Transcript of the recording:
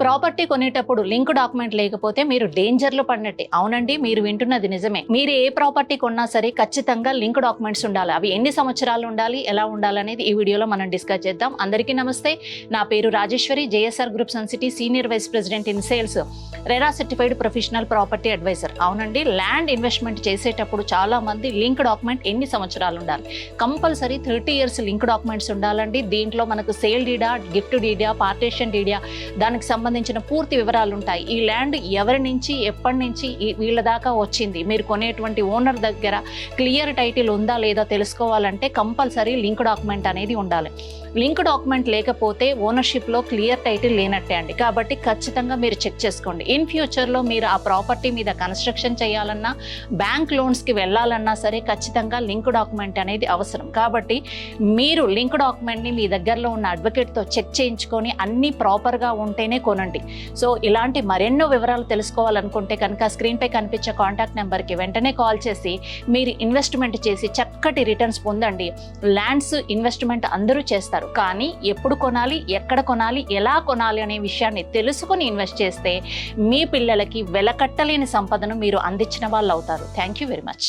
Property కొనేటప్పుడు link document లేకపోతే మీరు డేంజర్లో పడినట్టే. అవునండి, మీరు వింటున్నది నిజమే. మీరు ఏ ప్రాపర్టీ కొన్నా సరే ఖచ్చితంగా లింక్ డాక్యుమెంట్స్ ఉండాలి. అవి ఎన్ని సంవత్సరాలు ఉండాలి, ఎలా ఉండాలనేది ఈ వీడియోలో మనం డిస్కస్ చేద్దాం. అందరికీ నమస్తే. నా పేరు Rajeshwari, JSR groups and city senior vice president in sales, RERA certified professional property advisor. అవునండి, ల్యాండ్ ఇన్వెస్ట్మెంట్ చేసేటప్పుడు చాలా మంది లింక్ డాక్యుమెంట్ ఎన్ని సంవత్సరాలు ఉండాలి, కంపల్సరీ 30 years లింక్ డాక్యుమెంట్స్ ఉండాలండి. దీంట్లో మనకు సేల్ డీడా, గిఫ్ట్ డీడా, పార్టీషన్ డీడా, దానికి సంబంధించిన పూర్తి వివరాలు ఉంటాయి. ఈ ల్యాండ్ ఎవరి నుంచి, ఎప్పటి నుంచి వీళ్ళ దాకా వచ్చింది, మీరు కొనేటువంటి ఓనర్ దగ్గర క్లియర్ టైటిల్ ఉందా లేదా తెలుసుకోవాలంటే కంపల్సరీ లింక్ డాక్యుమెంట్ అనేది ఉండాలి. లింక్ డాక్యుమెంట్ లేకపోతే ఓనర్షిప్లో క్లియర్ టైటిల్ లేనట్టే అండి. కాబట్టి ఖచ్చితంగా మీరు చెక్ చేసుకోండి. ఇన్ ఫ్యూచర్లో మీరు ఆ ప్రాపర్టీ మీద కన్స్ట్రక్షన్ చేయాలన్నా, బ్యాంక్ లోన్స్కి వెళ్ళాలన్నా సరే ఖచ్చితంగా లింక్ డాక్యుమెంట్ అనేది అవసరం. కాబట్టి మీరు లింక్ డాక్యుమెంట్ని మీ దగ్గరలో ఉన్న అడ్వకేట్తో చెక్ చేయించుకొని అన్నీ ప్రాపర్గా ఉంటేనే కొనండి. సో ఇలాంటి మరెన్నో వివరాలు తెలుసుకోవాలనుకుంటే కనుక స్క్రీన్పై కనిపించే కాంటాక్ట్ నెంబర్కి వెంటనే కాల్ చేసి మీరు ఇన్వెస్ట్మెంట్ చేసి చక్కటి రిటర్న్స్ పొందండి. ల్యాండ్స్ ఇన్వెస్ట్మెంట్ అందరూ చేస్తారు, కానీ ఎప్పుడు కొనాలి, ఎక్కడ కొనాలి, ఎలా కొనాలి అనే విషయాన్ని తెలుసుకొని ఇన్వెస్ట్ చేస్తే మీ పిల్లలకి వెలకట్టలేని సంపదను మీరు అందించిన వాళ్ళు అవుతారు. Thank you very much.